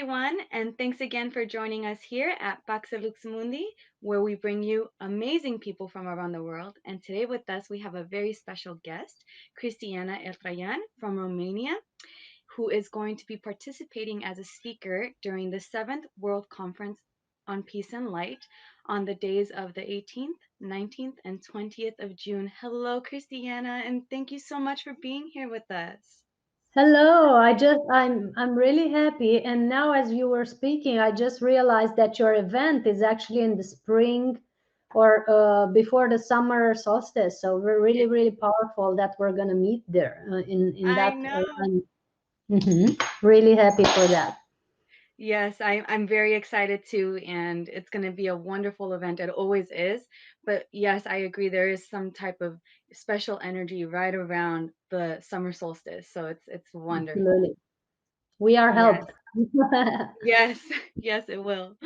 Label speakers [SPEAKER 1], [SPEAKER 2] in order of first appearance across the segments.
[SPEAKER 1] everyone, and thanks again for joining us here at Pax Lux Mundi, where we bring you amazing people from around the world. And today with us, we have a very special guest, Cristiana Eltrayan from Romania, who is going to be participating as a speaker during the 7th World Conference on Peace and Light on the days of the 18th, 19th, and 20th of June. Hello, Cristiana, and thank you so much for being here with us.
[SPEAKER 2] Hello, I'm really happy. And now as you were speaking, I just realized that your event is actually in the spring or before the summer solstice. So we're really powerful that we're gonna meet there in
[SPEAKER 1] I
[SPEAKER 2] that.
[SPEAKER 1] know.
[SPEAKER 2] I'm really happy for that.
[SPEAKER 1] Yes, I'm very excited too, and it's going to be a wonderful event. It always is. But yes, I agree. There is some type of special energy right around the summer solstice. So it's wonderful.
[SPEAKER 2] Absolutely, we are
[SPEAKER 1] Yes.
[SPEAKER 2] helped.
[SPEAKER 1] Yes, yes, it will.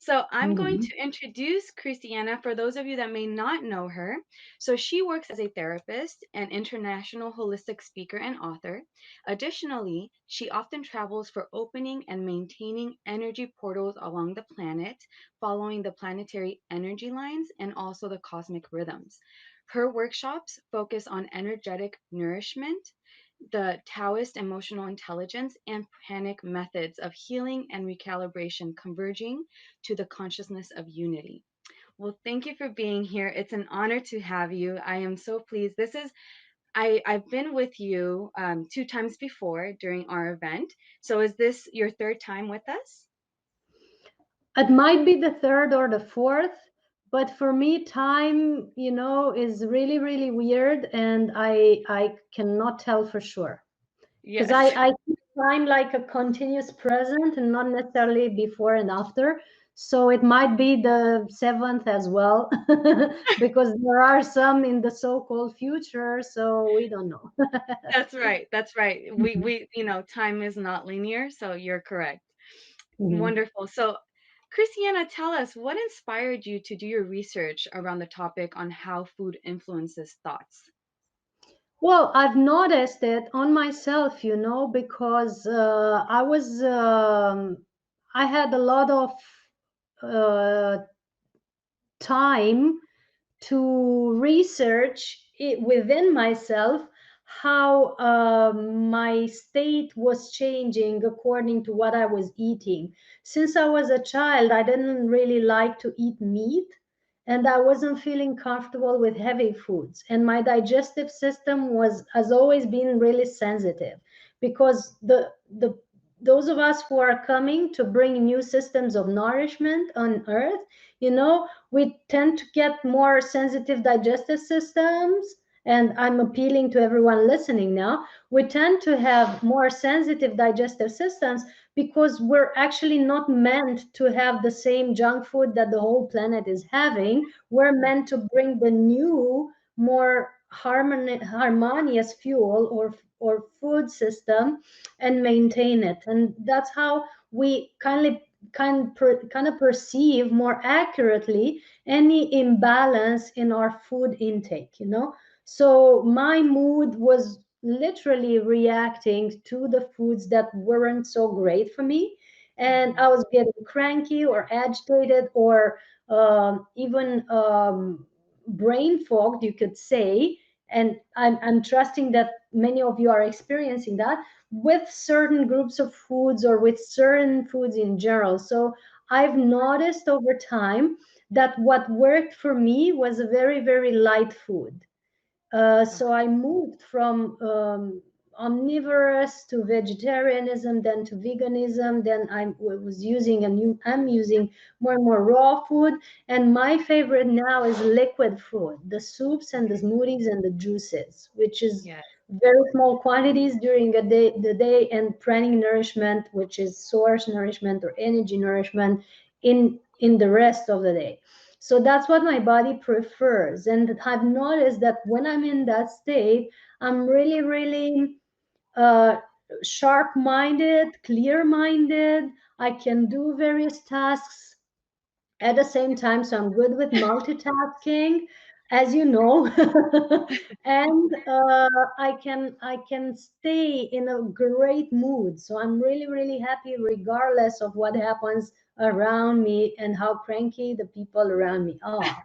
[SPEAKER 1] So I'm going
[SPEAKER 2] Mhm.
[SPEAKER 1] to introduce Christiana for those of you that may not know her. So she works as a therapist, an international holistic speaker, and author. Additionally, she often travels for opening and maintaining energy portals along the planet, following the planetary energy lines and also the cosmic rhythms. Her workshops focus on energetic nourishment, the Taoist emotional intelligence, and pranic methods of healing and recalibration converging to the consciousness of unity. Well, thank you for being here. It's an honor to have you. I am so pleased. I've been with you 2 times before during our event. So is this your third time with us?
[SPEAKER 2] It might be the third or the fourth, but for me, time, is really weird, and I cannot tell for sure. Because I,
[SPEAKER 1] Yes.
[SPEAKER 2] I keep time like a continuous present and not necessarily before and after. So it might be the seventh as well, because there are some in the so-called future, so we don't know.
[SPEAKER 1] That's right. That's right. We
[SPEAKER 2] Mhm.
[SPEAKER 1] we time is not linear, so you're correct.
[SPEAKER 2] Mhm.
[SPEAKER 1] Wonderful. So, Christiana, tell us what inspired you to do your research around the topic on how food influences thoughts?
[SPEAKER 2] Well, I've noticed it on myself, because I had a lot of uh, time to research it within myself how my state was changing according to what I was eating. Since I was a child, I didn't really like to eat meat, and I wasn't feeling comfortable with heavy foods. And my digestive system has always been really sensitive because the those of us who are coming to bring new systems of nourishment on earth, we tend to get more sensitive digestive systems. And I'm appealing to everyone listening now. We tend to have more sensitive digestive systems because we're actually not meant to have the same junk food that the whole planet is having. We're meant to bring the new, more harmonious fuel or food system and maintain it. And that's how we kind of perceive more accurately any imbalance in our food intake. So my mood was literally reacting to the foods that weren't so great for me, and
[SPEAKER 1] Mhm.
[SPEAKER 2] I was getting cranky or agitated or even brain fogged, you could say. And I'm trusting that many of you are experiencing that with certain groups of foods or with certain foods in general. So I've noticed over time that what worked for me was a very light food. So I moved from omnivorous to vegetarianism, then to veganism. Then I'm using more and more raw food. And my favorite now is liquid food, the soups and the smoothies and the juices, which is
[SPEAKER 1] Yeah.
[SPEAKER 2] very small quantities during the day, and pranic nourishment, which is source nourishment or energy nourishment in the rest of the day. So that's what my body prefers. And I've noticed that when I'm in that state, I'm really uh, sharp minded, clear minded. I can do various tasks at the same time. So I'm good with multitasking. as you know. And I can stay in a great mood, so I'm really really happy regardless of what happens around me and how cranky the people around me are.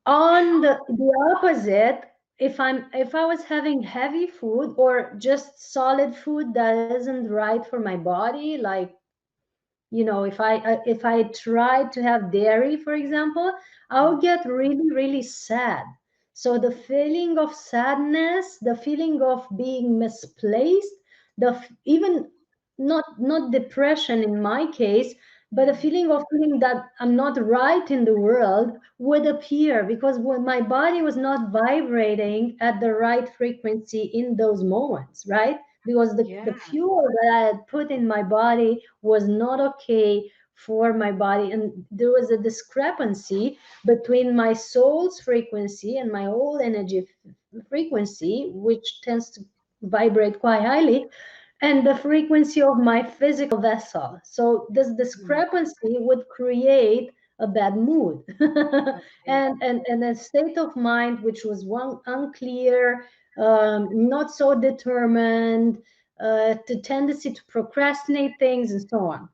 [SPEAKER 2] On the opposite, if I was having heavy food or just solid food that isn't right for my body, like, if I tried to have dairy, for example, I'll get really really sad. So the feeling of sadness, the feeling of being misplaced, even not depression in my case, but a
[SPEAKER 1] Yeah.
[SPEAKER 2] feeling of feeling that I'm not right in the world would appear because when my body was not vibrating at the right frequency in those moments, right? Because the
[SPEAKER 1] Yeah.
[SPEAKER 2] fuel that I had put in my body was not okay for my body. And there was a discrepancy between my soul's frequency and my whole energy frequency, which tends to vibrate quite highly, and the frequency of my physical vessel. So this
[SPEAKER 1] Mm.
[SPEAKER 2] discrepancy would create a bad mood
[SPEAKER 1] Okay.
[SPEAKER 2] and a state of mind which was one unclear, not so determined, the tendency to procrastinate things and so on.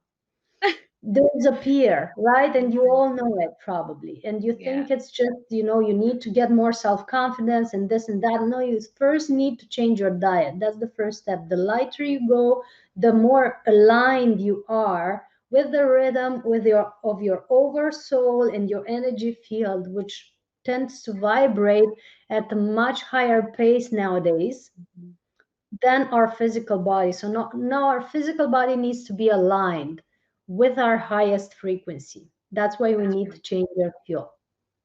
[SPEAKER 2] There's a peer, right? And you
[SPEAKER 1] Mhm.
[SPEAKER 2] all know it probably. And you
[SPEAKER 1] Yeah.
[SPEAKER 2] think it's just, you need to get more self-confidence and this and that. No, you first need to change your diet. That's the first step. The lighter you go, the more aligned you are with the rhythm with your oversoul and your energy field, which tends to vibrate at a much higher pace nowadays
[SPEAKER 1] Mhm.
[SPEAKER 2] than our physical body. So now our physical body needs to be aligned with our highest frequency. That's why we
[SPEAKER 1] That's
[SPEAKER 2] need to
[SPEAKER 1] right.
[SPEAKER 2] change their fuel.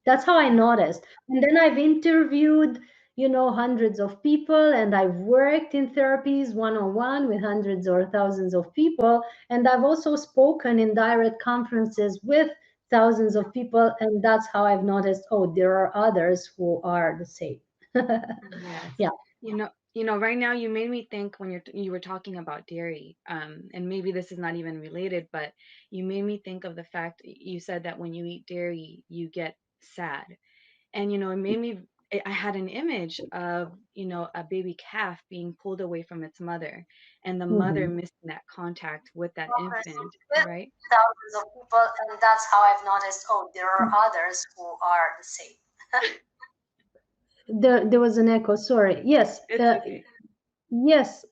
[SPEAKER 2] That's how I
[SPEAKER 1] That's
[SPEAKER 2] noticed. And then I've interviewed, hundreds of people, and I've worked in therapies one on one with hundreds or thousands of people. And I've also spoken in direct conferences with thousands of people. And that's how I've noticed, oh, there are others who are the same.
[SPEAKER 1] yes.
[SPEAKER 2] Yeah.
[SPEAKER 1] Right now you made me think when you were talking about dairy, and maybe this is not even related, but you made me think of the fact you said that when you eat dairy, you get sad. And it made me I had an image of, a baby calf being pulled away from its mother and the mother
[SPEAKER 2] Mhm.
[SPEAKER 1] missing that contact with that
[SPEAKER 2] Conferences
[SPEAKER 1] infant,
[SPEAKER 2] with
[SPEAKER 1] right?
[SPEAKER 2] thousands of people, and that's how I've noticed. Oh, there are others who are the same. There was an echo. Sorry. Yes,
[SPEAKER 1] It's okay.
[SPEAKER 2] yes.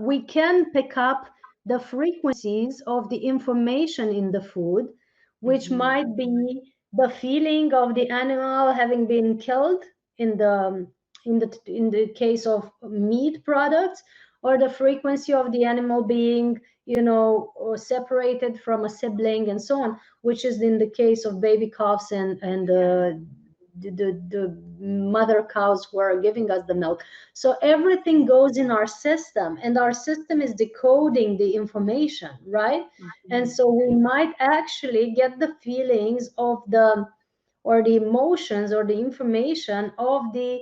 [SPEAKER 2] We can pick up the frequencies of the information in the food, which
[SPEAKER 1] Hmm.
[SPEAKER 2] might be the feeling of the animal having been killed in the case of meat products, or the frequency of the animal being, or separated from a sibling and so on, which is in the case of baby calves and
[SPEAKER 1] Yeah.
[SPEAKER 2] the mother cows who are giving us the milk. So everything goes in our system, and our system is decoding the information, right? And
[SPEAKER 1] Hmm.
[SPEAKER 2] so we might actually get the feelings of the or the emotions or the information of the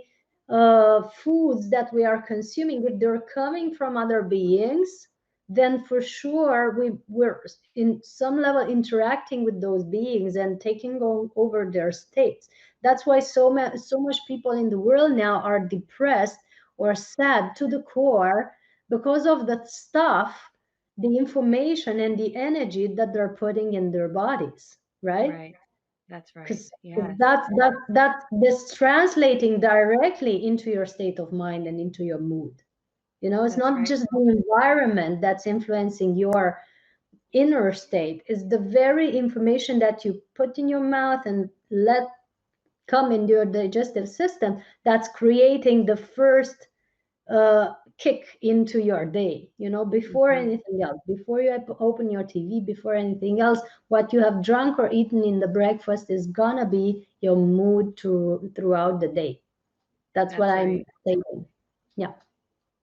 [SPEAKER 2] foods that we are consuming. If they're coming from other beings, then for sure we're in some level interacting with those beings and taking over their states. That's why so much people in the world now are depressed or sad to the core because of the stuff, the information and the energy that they're putting in their bodies, right?
[SPEAKER 1] Right. That's right.
[SPEAKER 2] Because
[SPEAKER 1] Yes.
[SPEAKER 2] that's this translating directly into your state of mind and into your mood. It's
[SPEAKER 1] That's
[SPEAKER 2] not
[SPEAKER 1] right.
[SPEAKER 2] just the environment that's influencing your inner state. It's the very information that you put in your mouth and let come into your digestive system that's creating the first kick into your day, before
[SPEAKER 1] Hmm.
[SPEAKER 2] anything else, before you open your TV, before anything else. What you have drunk or eaten in the breakfast is gonna be your mood throughout the day. That's what
[SPEAKER 1] That's
[SPEAKER 2] I'm
[SPEAKER 1] right.
[SPEAKER 2] saying. Yeah.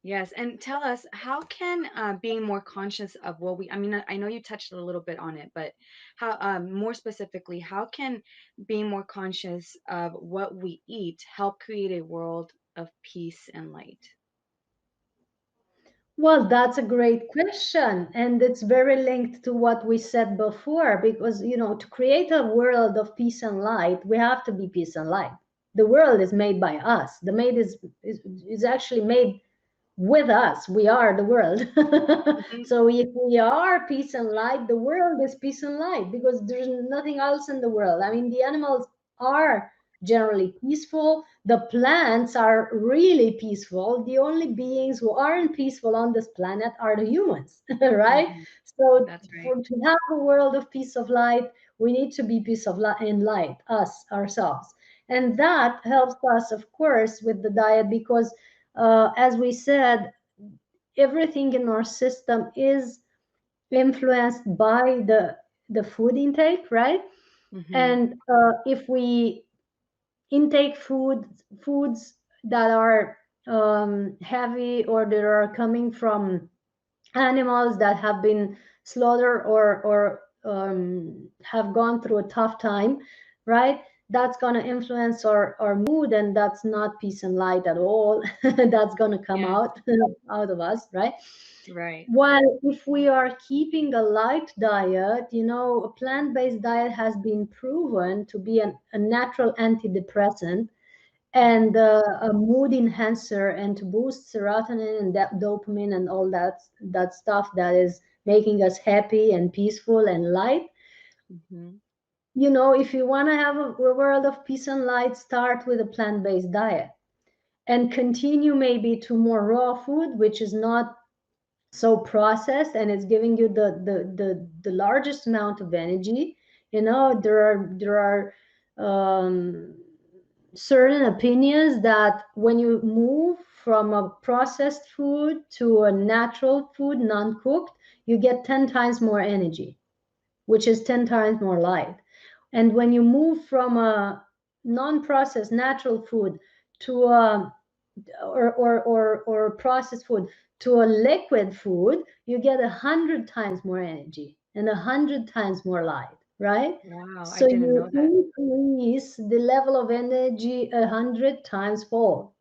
[SPEAKER 1] Yes, and tell us, how can being more conscious of what I mean, I know you touched a little bit on it, but how, more specifically, how can being more conscious of what we eat help create a world of peace and light?
[SPEAKER 2] Well, that's a great question. And it's very linked to what we said before, because, to create a world of peace and light, we have to be peace and light. The world is made by us. The made is actually made with us. We are the world.
[SPEAKER 1] Mhm,
[SPEAKER 2] So if we are peace and light, the world is peace and light, because there's nothing else in the world. I mean, the animals are generally peaceful. The plants are really peaceful. The only beings who aren't peaceful on this planet are the humans, right?
[SPEAKER 1] mhm.
[SPEAKER 2] So
[SPEAKER 1] That's right.
[SPEAKER 2] for to have a world of peace of light, we need to be peace of light and light, us ourselves. And that helps us, of course, with the diet, because as we said, everything in our system is influenced by the food intake, right?
[SPEAKER 1] Mhm,
[SPEAKER 2] And if we intake foods that are heavy, or that are coming from animals that have been slaughtered, or have gone through a tough time, right? That's going to influence our mood, and that's not peace and light at all. That's going to come
[SPEAKER 1] yes,
[SPEAKER 2] out of us, right?
[SPEAKER 1] right.
[SPEAKER 2] While if we are keeping a light diet, a plant-based diet has been proven to be a natural antidepressant, and
[SPEAKER 1] Mhm,
[SPEAKER 2] a mood enhancer, and to boost serotonin and dopamine and all that stuff that is making us happy and peaceful and light.
[SPEAKER 1] mhm.
[SPEAKER 2] If you want to have a world of peace and light, start with a plant-based diet and continue maybe to more raw food, which is not so processed, and it's giving you the largest amount of energy. There are certain opinions that when you move from a processed food to a natural food, non-cooked, you get 10 times more energy, which is 10 times more light. And when you move from a non-processed natural food to a or processed food to a liquid food, you get 100 times more energy and 100 times more light, right?
[SPEAKER 1] Wow, I
[SPEAKER 2] So
[SPEAKER 1] didn't
[SPEAKER 2] you
[SPEAKER 1] know that.
[SPEAKER 2] increase the level of energy 100 times fold.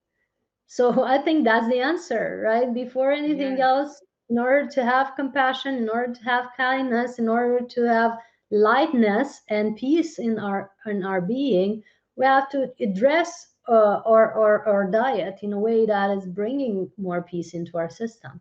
[SPEAKER 2] So I think that's the answer, right? Before anything
[SPEAKER 1] Yes,
[SPEAKER 2] else, in order to have compassion, in order to have kindness, in order to have lightness and peace in our being, we have to address our diet in a way that is bringing more peace into our system.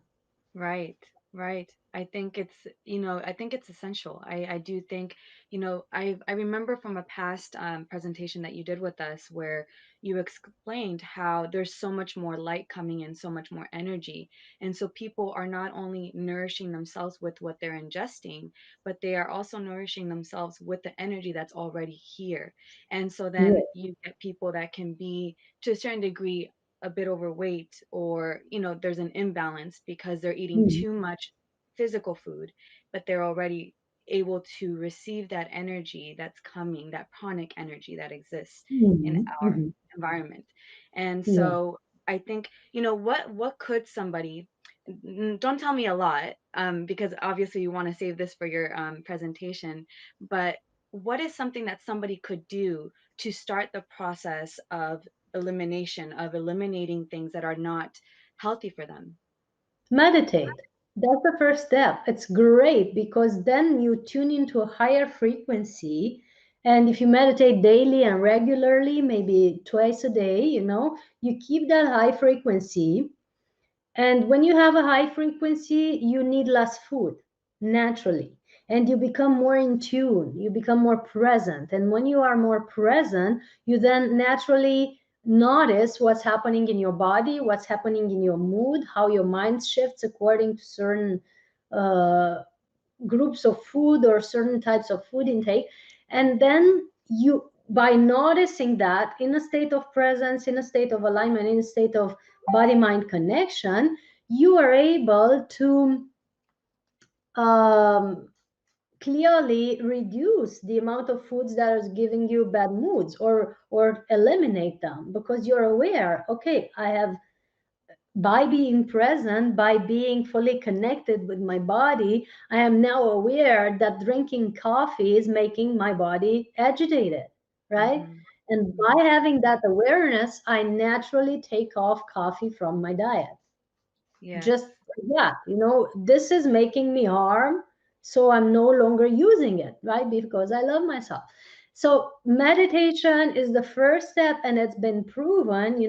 [SPEAKER 1] right, right. I think it's essential. I do think, I remember from a past presentation that you did with us where you explained how there's so much more light coming in, so much more energy. And so people are not only nourishing themselves with what they're ingesting, but they are also nourishing themselves with the energy that's already here. And so then
[SPEAKER 2] Yeah.
[SPEAKER 1] you get people that can be, to a certain degree, a bit overweight, or there's an imbalance because they're eating
[SPEAKER 2] Mhm.
[SPEAKER 1] too much physical food, but they're already able to receive that energy that's coming, that pranic energy that exists in
[SPEAKER 2] Mhm.
[SPEAKER 1] our
[SPEAKER 2] Mhm.
[SPEAKER 1] environment. And
[SPEAKER 2] Yeah.
[SPEAKER 1] so I think, what could somebody, don't tell me a lot, because obviously you want to save this for your presentation, but what is something that somebody could do to start the process of eliminating things that are not healthy for them?
[SPEAKER 2] Meditate. That's the first step. It's great because then you tune into a higher frequency. And if you meditate daily and regularly, maybe twice a day, you keep that high frequency. And when you have a high frequency, you need less food naturally. And you become more in tune, you become more present. And when you are more present, you then naturally notice what's happening in your body, what's happening in your mood, how your mind shifts according to certain uh, groups of food or certain types of food intake. And then you, by noticing that in a state of presence, in a state of alignment, in a state of body mind connection, you are able to um, clearly reduce the amount of foods that is giving you bad moods, or eliminate them, because you're aware, okay, I have, by being present, by being fully connected with my body, I am now aware that drinking coffee is making my body agitated, right?
[SPEAKER 1] Mhm.
[SPEAKER 2] And
[SPEAKER 1] Mhm.
[SPEAKER 2] by having that awareness, I naturally take off coffee from my diet.
[SPEAKER 1] Yes.
[SPEAKER 2] Just yeah, this is making me harm, so I'm no longer using it, right? Because I love myself. So meditation is the first step, and it's been proven.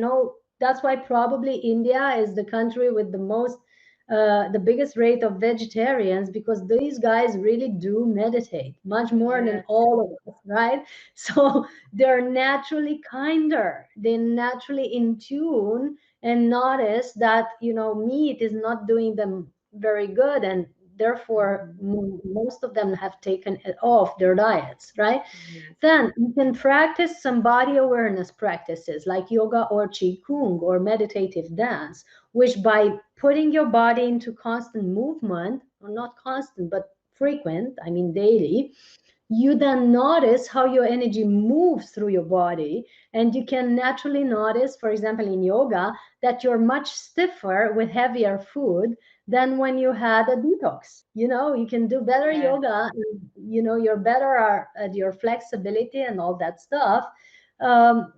[SPEAKER 2] That's why probably India is the country with the biggest rate of vegetarians, because these guys really do meditate much more than
[SPEAKER 1] Yes.
[SPEAKER 2] all of us, right? So they're naturally kinder, they're naturally in tune, and notice that meat is not doing them very good, and therefore
[SPEAKER 1] Mhm.
[SPEAKER 2] most of them have taken it off their diets, right?
[SPEAKER 1] Yes.
[SPEAKER 2] Then you can practice some body awareness practices like yoga or qigong or meditative dance, which by putting your body into constant movement, or not constant but frequent, I mean daily, you then notice how your energy moves through your body. And you can naturally notice, for example, in yoga, that you're much stiffer with heavier food than when you had a detox. You can do better
[SPEAKER 1] Yes.
[SPEAKER 2] yoga, you're better at your flexibility and all that stuff,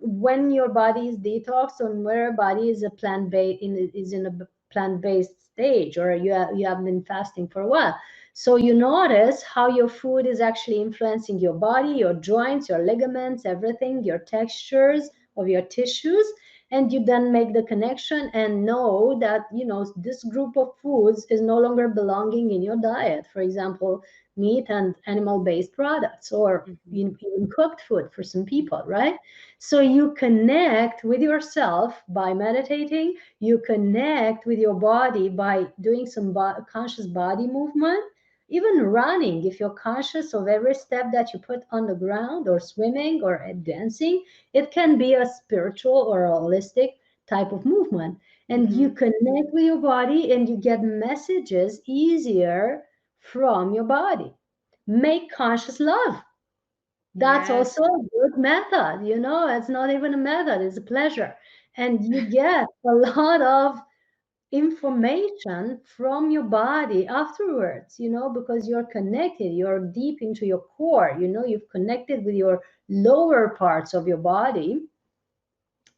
[SPEAKER 2] when your body is detoxed, and where your body is a plant-based, is in a plant-based stage, or you have been fasting for a while. So you notice how your food is actually influencing your body, your joints, your ligaments, everything, your textures of your tissues. And you then make the connection and know that, this group of foods is no longer belonging in your diet. For example, meat and animal-based products, or
[SPEAKER 1] Hmm.
[SPEAKER 2] even cooked food for some people, right? So you connect with yourself by meditating, you connect with your body by doing some conscious body movement. Even running, if you're conscious of every step that you put on the ground, or swimming, or dancing, it can be a spiritual or a holistic type of movement. And you
[SPEAKER 1] Hmm.
[SPEAKER 2] connect with your body, and you get messages easier from your body. Make conscious love. That's
[SPEAKER 1] Yes.
[SPEAKER 2] also a good method. It's not even a method, it's a pleasure. And you get a lot of information from your body afterwards, because you're connected, you're deep into your core, you've connected with your lower parts of your body,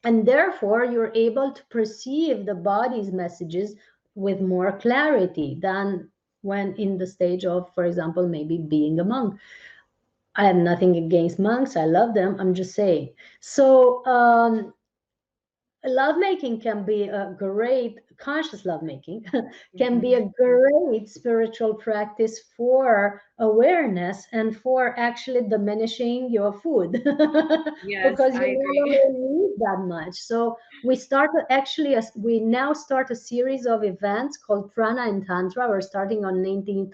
[SPEAKER 2] and therefore you're able to perceive the body's messages with more clarity than when in the stage of, for example, maybe being a monk. I have nothing against monks, I love them, I'm just saying. So lovemaking can be a great conscious lovemaking can be
[SPEAKER 1] Hmm.
[SPEAKER 2] a great spiritual practice for awareness and for actually diminishing your food,
[SPEAKER 1] Yes,
[SPEAKER 2] because
[SPEAKER 1] I
[SPEAKER 2] you no
[SPEAKER 1] agree.
[SPEAKER 2] longer need that much. So we now start a series of events called Prana and Tantra. We're starting on 19th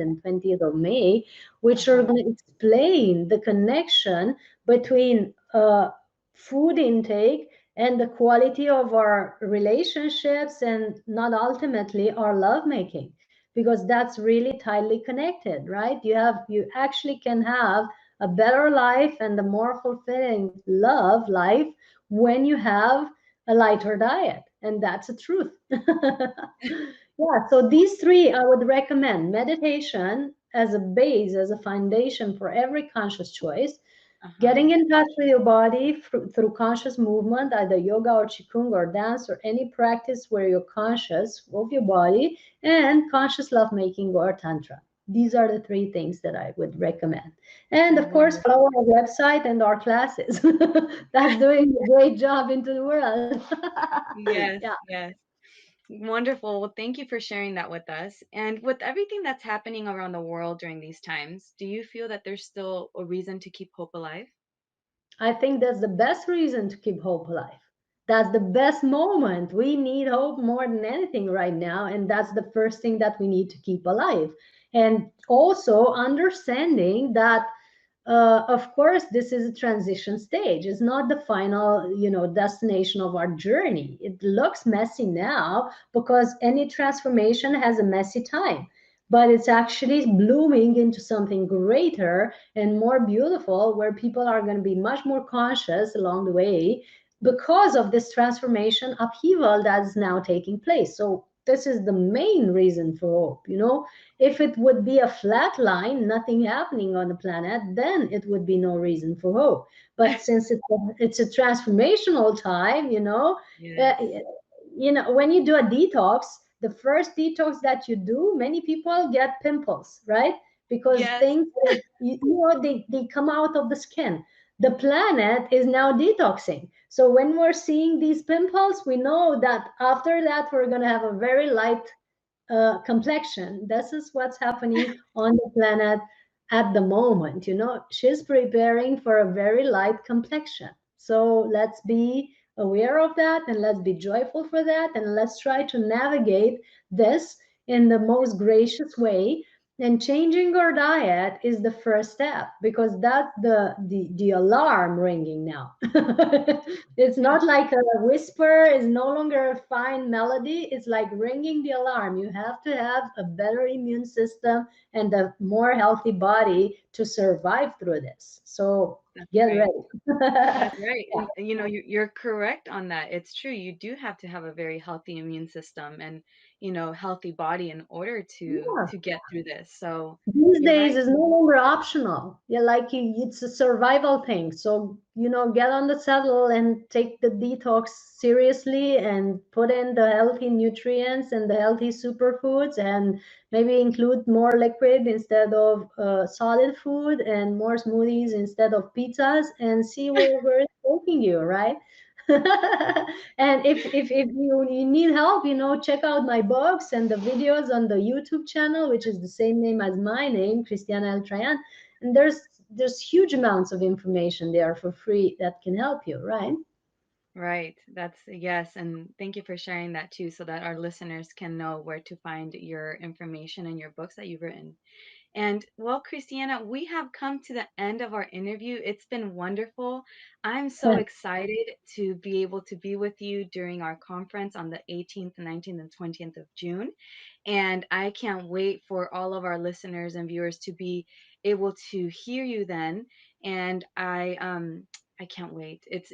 [SPEAKER 2] and 20th of May, which are
[SPEAKER 1] Uh-huh.
[SPEAKER 2] going to explain the connection between food intake and the quality of our relationships, and not ultimately our lovemaking, because that's really tightly connected, right? You actually can have a better life and a more fulfilling love life when you have a lighter diet, and that's the truth. Yeah, so these three I would recommend: meditation as a base, as a foundation for every conscious choice;
[SPEAKER 1] Uh-huh.
[SPEAKER 2] getting in touch with your body through conscious movement, either yoga or qigong or dance or any practice where you're conscious of your body; and conscious lovemaking or tantra. These are the three things that I would recommend. And of course, follow
[SPEAKER 1] Wonderful.
[SPEAKER 2] our website and our classes. That's doing a great job into the world.
[SPEAKER 1] Yes,
[SPEAKER 2] Yeah.
[SPEAKER 1] yes. Wonderful. Well, thank you for sharing that with us. And with everything that's happening around the world during these times, do you feel that there's still a reason to keep hope alive?
[SPEAKER 2] I think that's the best reason to keep hope alive. That's the best moment. We need hope more than anything right now. And that's the first thing that we need to keep alive. And also understanding that, of course, this is a transition stage. It's not the final, destination of our journey. It looks messy now because any transformation has a messy time, but it's actually blooming into something greater and more beautiful, where people are going to be much more conscious along the way because of this transformation upheaval that is now taking place. So this is the main reason for hope. If it would be a flat line, nothing happening on the planet, then it would be no reason for hope. But since it's a transformational time, uh,
[SPEAKER 1] Yes.
[SPEAKER 2] when you do a detox, the first detox that you do, many people get pimples, right? Because
[SPEAKER 1] Yes.
[SPEAKER 2] things that, they come out of the skin. The planet is now detoxing. So when we're seeing these pimples, we know that after that, we're going to have a very light complexion. This is what's happening on the planet at the moment. She's preparing for a very light complexion. So let's be aware of that, and let's be joyful for that, and let's try to navigate this in the most gracious way. And changing our diet is the first step, because that's the alarm ringing now. It's not like a whisper, it's no longer a fine melody, it's like ringing the alarm. You have to have a better immune system and a more healthy body to survive through this. So
[SPEAKER 1] That's
[SPEAKER 2] get
[SPEAKER 1] right.
[SPEAKER 2] ready.
[SPEAKER 1] That's right. And you're correct on that. It's true. You do have to have a very healthy immune system and, healthy body in order to
[SPEAKER 2] Yeah.
[SPEAKER 1] get through this. So
[SPEAKER 2] These
[SPEAKER 1] you're
[SPEAKER 2] days
[SPEAKER 1] right.
[SPEAKER 2] is no longer optional. Yeah, like it's a survival thing. So, get on the saddle and take the detox seriously and put in the healthy nutrients and the healthy superfoods, and maybe include more liquid instead of solid food, and more smoothies instead of pizzas, and see where it's taking you, right? And if you need help, check out my books and the videos on the YouTube channel, which is the same name as my name, Cristiana Eltrayan. And there's huge amounts of information there for free that can help you, right?
[SPEAKER 1] Right. That's yes. And thank you for sharing that too, so that our listeners can know where to find your information and your books that you've written. And well, Christiana, we have come to the end of our interview. It's been wonderful. I'm so excited to be able to be with you during our conference on the 18th, 19th, and 20th of June. And I can't wait for all of our listeners and viewers to be able to hear you then. And I can't wait. It's,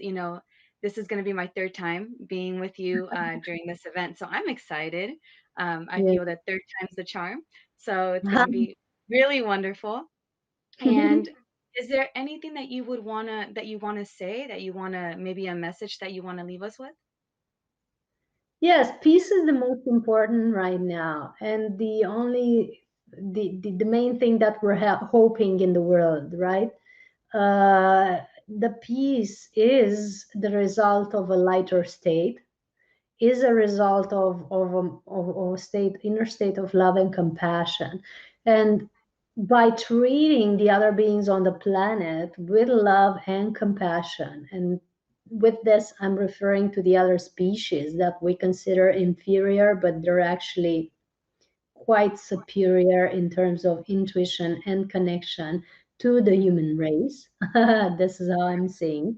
[SPEAKER 1] this is going to be my third time being with you during this event. So I'm excited. I
[SPEAKER 2] Yeah.
[SPEAKER 1] feel that third time's the charm. So it's going to be really wonderful. And is there anything that you wanna say, that you wanna maybe a message that you wanna leave us with?
[SPEAKER 2] Yes, peace is the most important right now, and the main thing that we're hoping in the world, right? The peace is the result of a lighter state, is a result of a inner state of love and compassion. And by treating the other beings on the planet with love and compassion, and with this, I'm referring to the other species that we consider inferior, but they're actually quite superior in terms of intuition and connection to the human race. This is how I'm seeing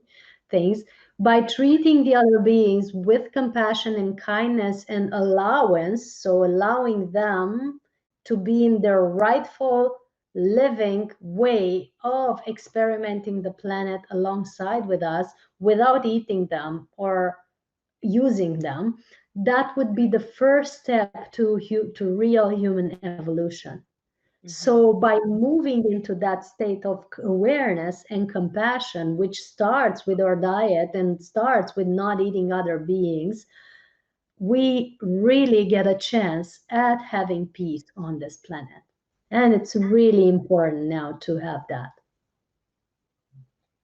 [SPEAKER 2] things. By treating the other beings with compassion and kindness and allowance, so allowing them to be in their rightful living way of experimenting the planet alongside with us without eating them or using them, that would be the first step to real human evolution. So
[SPEAKER 1] Mhm.
[SPEAKER 2] by moving into that state of awareness and compassion, which starts with our diet and starts with not eating other beings, we really get a chance at having peace on this planet. And it's really important now to have that.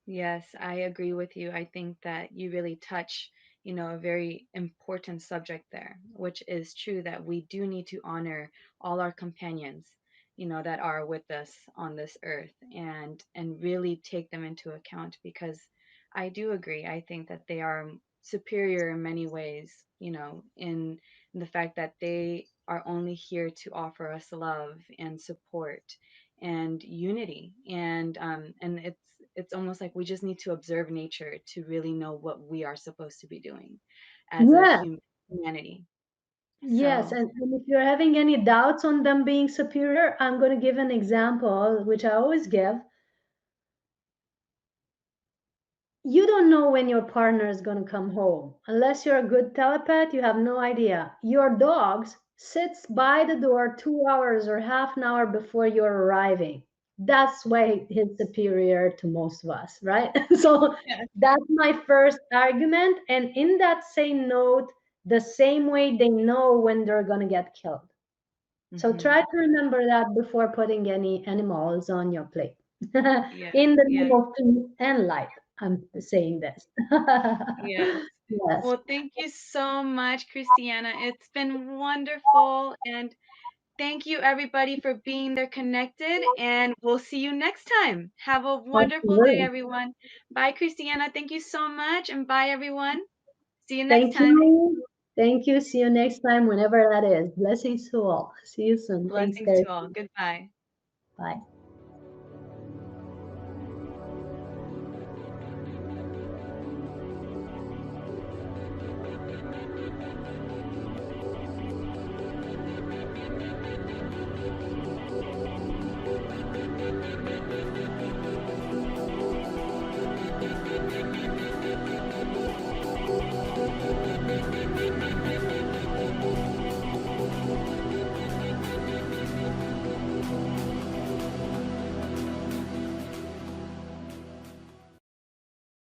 [SPEAKER 1] Yes, I agree with you. I think that you really touch, a very important subject there, which is true that we do need to honor all our companions, that are with us on this earth, and really take them into account, because I do agree. I think that they are superior in many ways, in the fact that they are only here to offer us love and support and unity, and it's almost like we just need to observe nature to really know what we are supposed to be doing as a
[SPEAKER 2] Yeah,
[SPEAKER 1] humanity.
[SPEAKER 2] yes.
[SPEAKER 1] So
[SPEAKER 2] And if you're having any doubts on them being superior, I'm going to give an example, which I always give. You don't know when your partner is going to come home. Unless you're a good telepath, you have no idea. Your dogs sits by the door 2 hours or half an hour before you're arriving. That's why he's superior to most of us, right? So
[SPEAKER 1] yeah.
[SPEAKER 2] that's my first argument. And in that same note, the same way they know when they're going to get killed. So
[SPEAKER 1] Hmm.
[SPEAKER 2] try to remember that before putting any animals on your plate.
[SPEAKER 1] Yeah.
[SPEAKER 2] In the
[SPEAKER 1] Yeah.
[SPEAKER 2] name of peace and light, I'm saying this.
[SPEAKER 1] Yes.
[SPEAKER 2] Yes.
[SPEAKER 1] Well, thank you so much, Christiana. It's been wonderful. And thank you, everybody, for being there connected. And we'll see you next time. Have a wonderful day,
[SPEAKER 2] Absolutely.
[SPEAKER 1] everyone. Bye, Christiana. Thank you so much. And bye, everyone. See you next
[SPEAKER 2] Thank
[SPEAKER 1] time.
[SPEAKER 2] you. Thank you. See you next time, whenever that is. Blessings to all. See you soon. Thanks,
[SPEAKER 1] Blessings
[SPEAKER 2] guys.
[SPEAKER 1] to all. Goodbye.
[SPEAKER 2] Bye.